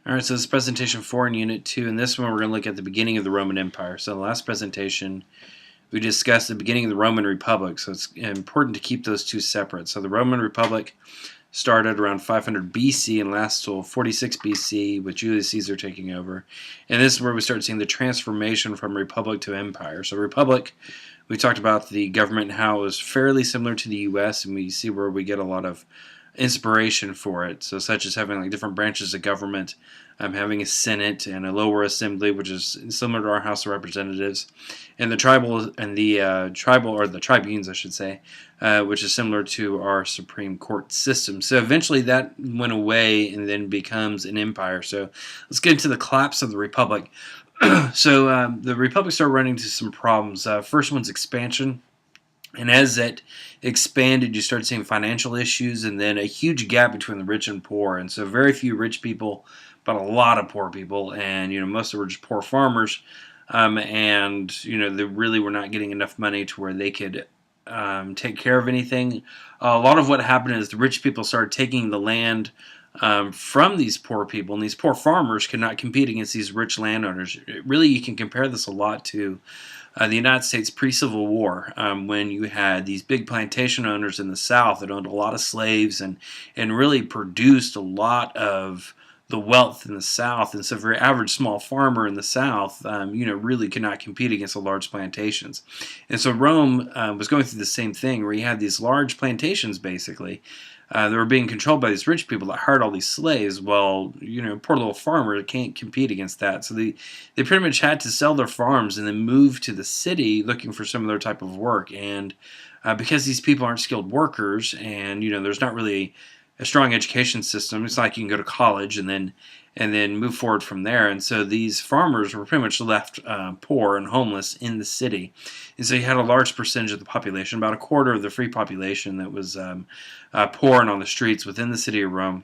All right, so this is presentation 4 in Unit 2, and this one we're going to look at the beginning of the Roman Empire. So in the last presentation, we discussed the beginning of the Roman Republic, so it's important to keep those two separate. So the Roman Republic started around 500 BC and lasts till 46 BC with Julius Caesar taking over. And this is where we start seeing the transformation from republic to empire. So republic, we talked about the government and how it was fairly similar to the U.S., and we see where we get a lot of inspiration for it. So such as having like different branches of government, having a Senate and a lower assembly, which is similar to our House of Representatives, and the tribunes, I should say, which is similar to our Supreme Court system. So eventually that went away and then becomes an empire. So let's get into the collapse of the Republic. So the Republic started running into some problems. First one's expansion. And as it expanded, you start seeing financial issues and then a huge gap between the rich and poor. And so very few rich people, but a lot of poor people. And, most of them were just poor farmers. And, they really were not getting enough money to where they could take care of anything. A lot of what happened is the rich people started taking the land from these poor people, and these poor farmers could not compete against these rich landowners. Really, you can compare this a lot to the United States pre-Civil War, when you had these big plantation owners in the South that owned a lot of slaves and really produced a lot of the wealth in the South. And so for your average small farmer in the South, really could not compete against the large plantations. And so Rome was going through the same thing where you had these large plantations basically. They were being controlled by these rich people that hired all these slaves. Well, poor little farmer can't compete against that. So they pretty much had to sell their farms and then move to the city looking for some other type of work. And because these people aren't skilled workers and, there's not really a strong education system, it's like you can go to college and then move forward from there. And so these farmers were pretty much left poor and homeless in the city. And so you had a large percentage of the population, about a quarter of the free population, that was poor and on the streets within the city of Rome.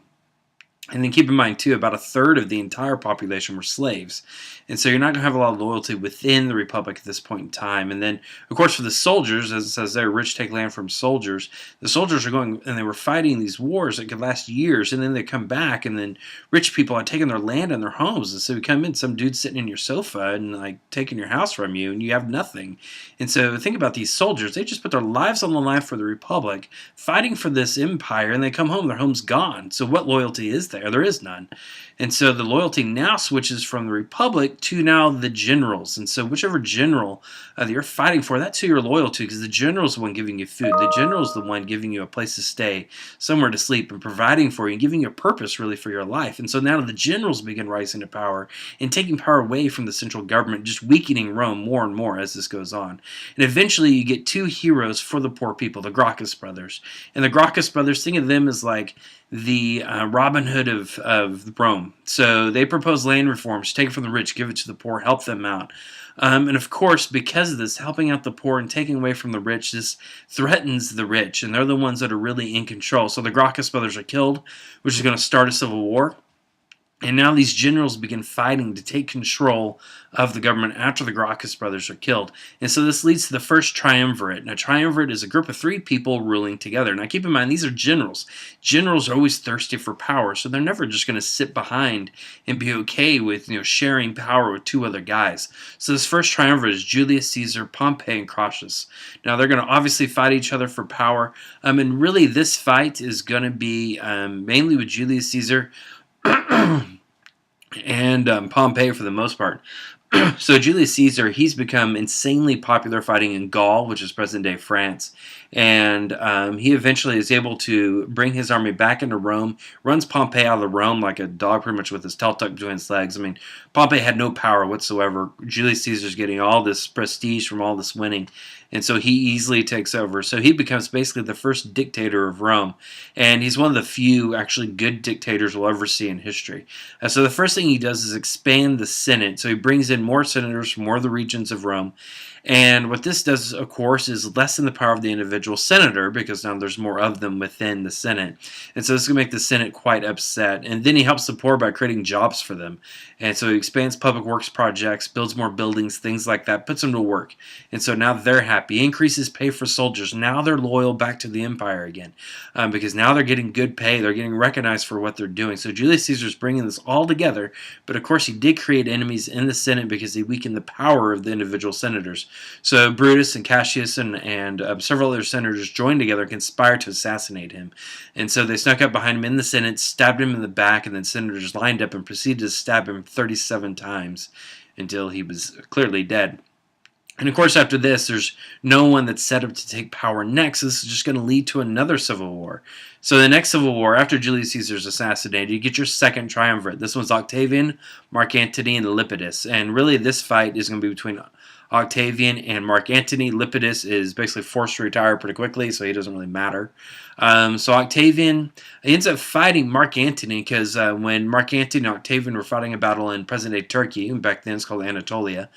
And then keep in mind, too, about a third of the entire population were slaves. And so you're not going to have a lot of loyalty within the Republic at this point in time. And then, of course, for the soldiers, as it says there, rich take land from soldiers, the soldiers are going, and they were fighting these wars that could last years, and then they come back, and then rich people had taken their land and their homes. And so you come in, some dude sitting in your sofa and, taking your house from you, and you have nothing. And so think about these soldiers. They just put their lives on the line for the Republic, fighting for this empire, and they come home, their home's gone. So what loyalty is there? There is none. And so the loyalty now switches from the Republic to now the generals. And so whichever general that you're fighting for, that's who you're loyal to, because the general's the one giving you food. The general's the one giving you a place to stay, somewhere to sleep, and providing for you, and giving you a purpose really for your life. And so now the generals begin rising to power and taking power away from the central government, just weakening Rome more and more as this goes on. And eventually you get two heroes for the poor people, the Gracchus brothers. And the Gracchus brothers, think of them as like the Robin Hood of Rome. So they propose land reforms, take it from the rich, give it to the poor, help them out. And of course, because of this, helping out the poor and taking away from the rich, this threatens the rich, and they're the ones that are really in control. So the Gracchus brothers are killed, which is going to start a civil war. And now these generals begin fighting to take control of the government after the Gracchus brothers are killed. And so this leads to the first triumvirate. Now, triumvirate is a group of three people ruling together. Now, keep in mind, these are generals. Generals are always thirsty for power, so they're never just going to sit behind and be okay with sharing power with two other guys. So this first triumvirate is Julius Caesar, Pompey, and Crassus. Now, they're going to obviously fight each other for power. And really, this fight is going to be mainly with Julius Caesar and Pompey for the most part. So Julius Caesar, he's become insanely popular fighting in Gaul, which is present-day France. And he eventually is able to bring his army back into Rome, runs Pompey out of Rome like a dog pretty much with his tail tucked between his legs. I mean, Pompey had no power whatsoever. Julius Caesar's getting all this prestige from all this winning. And so he easily takes over. So he becomes basically the first dictator of Rome. And he's one of the few actually good dictators we'll ever see in history. So the first thing he does is expand the Senate. So he brings in more senators from more of the regions of Rome. And what this does, of course, is lessen the power of the individual senator because now there's more of them within the Senate. And so this is going to make the Senate quite upset. And then he helps the poor by creating jobs for them. And so he expands public works projects, builds more buildings, things like that, puts them to work. And so now they're happy. He increases pay for soldiers. Now they're loyal back to the empire again because now they're getting good pay. They're getting recognized for what they're doing. So Julius Caesar's bringing this all together. But of course, he did create enemies in the Senate because he weakened the power of the individual senators. So Brutus and Cassius and several other senators joined together and conspired to assassinate him. And so they snuck up behind him in the Senate, stabbed him in the back, and then senators lined up and proceeded to stab him 37 times until he was clearly dead. And of course, after this, there's no one that's set up to take power next. This is just going to lead to another civil war. So the next civil war, after Julius Caesar's assassinated, you get your second triumvirate. This one's Octavian, Mark Antony, and Lepidus. And really, this fight is going to be between Octavian and Mark Antony. Lepidus is basically forced to retire pretty quickly, so he doesn't really matter. So Octavian ends up fighting Mark Antony because when Mark Antony and Octavian were fighting a battle in present-day Turkey, back then it's called Anatolia,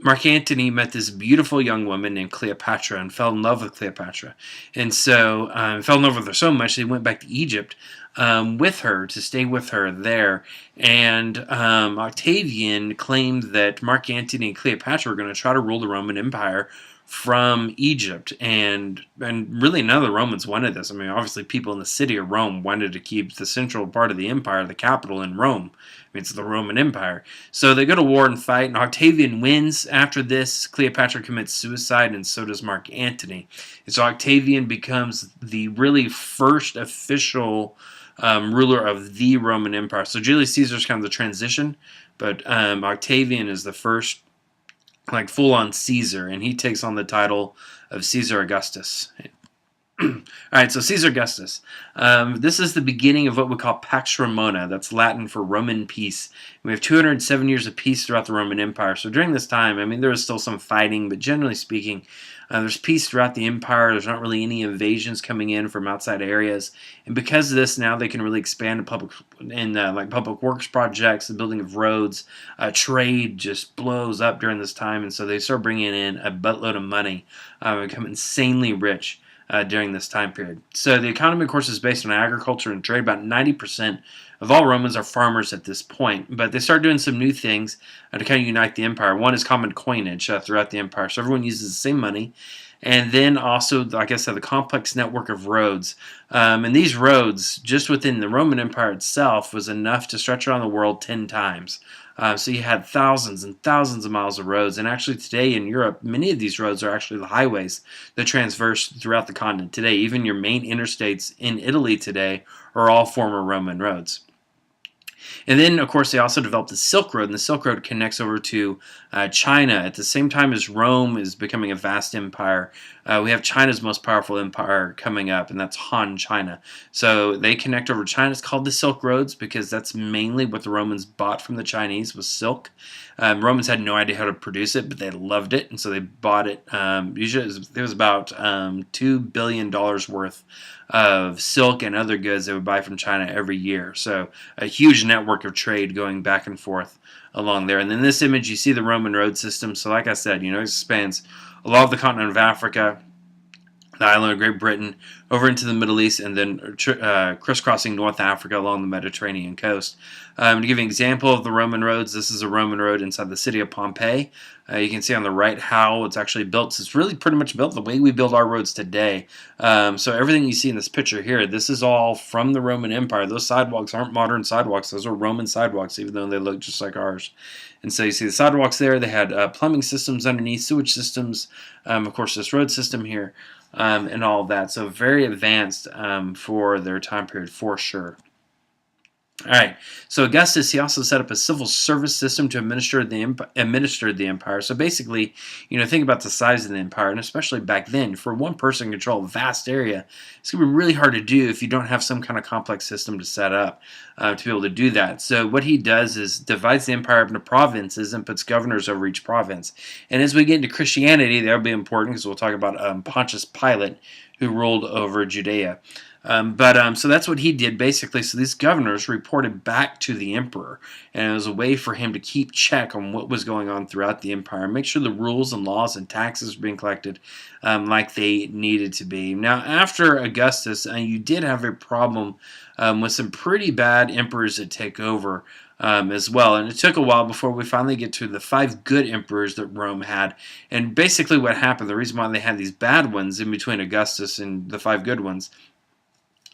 Mark Antony met this beautiful young woman named Cleopatra and fell in love with Cleopatra. And so fell in love with her so much that he went back to Egypt with her to stay with her there. And Octavian claimed that Mark Antony and Cleopatra were going to try to rule the Roman Empire from Egypt, and really none of the Romans wanted this. I mean, obviously people in the city of Rome wanted to keep the central part of the empire, the capital, in Rome. I mean, it's the Roman Empire. So they go to war and fight, and Octavian wins. After this, Cleopatra commits suicide, and so does Mark Antony. And so Octavian becomes the really first official ruler of the Roman Empire. So Julius Caesar is kind of the transition, but Octavian is the first like full-on Caesar, and he takes on the title of Caesar Augustus. All right, so Caesar Augustus. This is the beginning of what we call Pax Romana. That's Latin for Roman peace. We have 207 years of peace throughout the Roman Empire. So during this time, I mean, there was still some fighting, but generally speaking, there's peace throughout the empire. There's not really any invasions coming in from outside areas, and because of this, now they can really expand the public like public works projects, the building of roads. Trade just blows up during this time, and so they start bringing in a buttload of money, become insanely rich during this time period. So the economy, of course, is based on agriculture and trade. About 90% of all Romans are farmers at this point, but they start doing some new things to kind of unite the empire. One is common coinage throughout the empire, so everyone uses the same money. And then also, like I said, the complex network of roads. And these roads, just within the Roman Empire itself, was enough to stretch around the world 10 times. So you had thousands and thousands of miles of roads. And actually today in Europe, many of these roads are actually the highways that transverse throughout the continent today. Even your main interstates in Italy today are all former Roman roads. And then, of course, they also developed the Silk Road, and the Silk Road connects over to China. At the same time as Rome is becoming a vast empire, we have China's most powerful empire coming up, and that's Han China. So they connect over China. It's called the Silk Roads because that's mainly what the Romans bought from the Chinese was silk. Romans had no idea how to produce it, but they loved it, and so they bought it. Usually it was about $2 billion worth of silk and other goods they would buy from China every year. So a huge network of trade going back and forth along there. And in this image, you see the Roman road system. So like I said, it spans a lot of the continent of Africa, the island of Great Britain, over into the Middle East, and then crisscrossing North Africa along the Mediterranean coast. To give you an example of the Roman roads, this is a Roman road inside the city of Pompeii. You can see on the right how it's actually built. So it's really pretty much built the way we build our roads today. So everything you see in this picture here, this is all from the Roman Empire. Those sidewalks aren't modern sidewalks. Those are Roman sidewalks, even though they look just like ours. And so you see the sidewalks there. They had plumbing systems underneath, sewage systems, of course this road system here, and all of that. So very advanced for their time period for sure. All right, so Augustus, he also set up a civil service system to administer the empire. So basically, think about the size of the empire, and especially back then, for one person to control a vast area, it's going to be really hard to do if you don't have some kind of complex system to set up to be able to do that. So what he does is divides the empire up into provinces and puts governors over each province. And as we get into Christianity, that'll be important because we'll talk about Pontius Pilate, who ruled over Judea. So that's what he did basically. So these governors reported back to the emperor, and it was a way for him to keep check on what was going on throughout the empire, make sure the rules and laws and taxes were being collected like they needed to be. Now, after Augustus, you did have a problem with some pretty bad emperors that take over. As well. And it took a while before we finally get to the 5 good emperors that Rome had. And basically, what happened, the reason why they had these bad ones in between Augustus and the 5 good ones,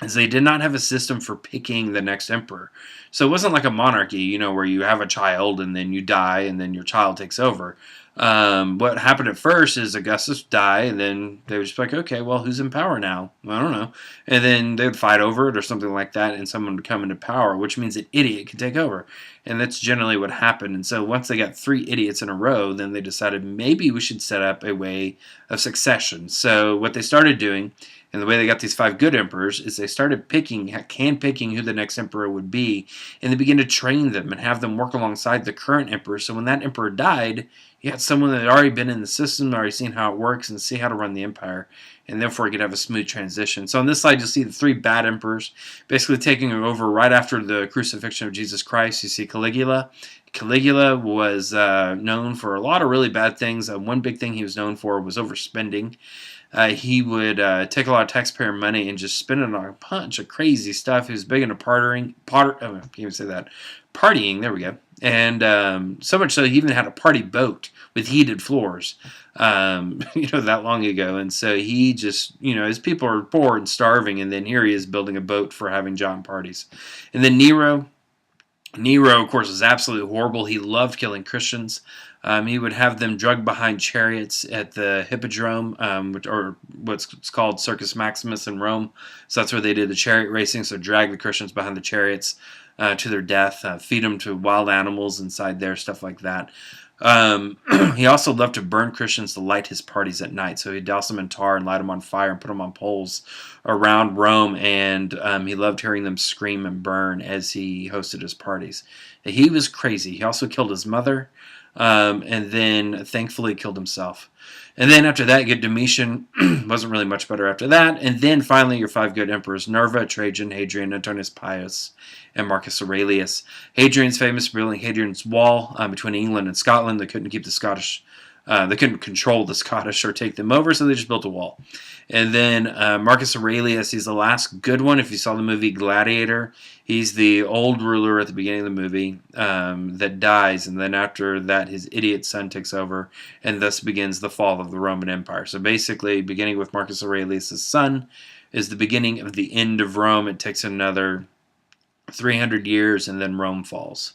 is they did not have a system for picking the next emperor. So it wasn't like a monarchy, where you have a child and then you die and then your child takes over. What happened at first is Augustus died, and then they were just like, okay, well, who's in power now? I don't know. And then they would fight over it or something like that, and someone would come into power, which means an idiot could take over. And that's generally what happened. And so once they got 3 idiots in a row, then they decided maybe we should set up a way of succession. So what they started doing, and the way they got these 5 good emperors, is they started handpicking who the next emperor would be, and they began to train them and have them work alongside the current emperor. So when that emperor died, you had someone that had already been in the system, already seen how it works, and see how to run the empire, and therefore you could have a smooth transition. So on this slide, you'll see the 3 bad emperors basically taking over right after the crucifixion of Jesus Christ. You see Caligula. Caligula was known for a lot of really bad things. One big thing he was known for was overspending. He would take a lot of taxpayer money and just spend it on a bunch of crazy stuff. He was big into partying. I can't even say that. Partying, there we go. And so much so he even had a party boat with heated floors, that long ago. And so he just, his people are poor and starving, and then here he is building a boat for having giant parties. And then Nero, of course, was absolutely horrible. He loved killing Christians. He would have them drugged behind chariots at the Hippodrome, or what's called Circus Maximus in Rome. So that's where they did the chariot racing. So drag the Christians behind the chariots to their death, feed them to wild animals inside there, stuff like that. He also loved to burn Christians to light his parties at night. So he'd douse them in tar and light them on fire and put them on poles around Rome. And he loved hearing them scream and burn as he hosted his parties. He was crazy. He also killed his mother. And then thankfully killed himself. And then after that, you get Domitian. Wasn't really much better after that. And then finally, your 5 good emperors: Nerva, Trajan, Hadrian, Antonius Pius, and Marcus Aurelius. Hadrian's famous for building Hadrian's Wall between England and Scotland. They couldn't keep the Scottish. They couldn't control the Scottish or take them over, so they just built a wall. And then Marcus Aurelius, he's the last good one. If you saw the movie Gladiator, he's the old ruler at the beginning of the movie that dies, and then after that, his idiot son takes over, and thus begins the fall of the Roman Empire. So basically, beginning with Marcus Aurelius' son is the beginning of the end of Rome. It takes another 300 years, and then Rome falls.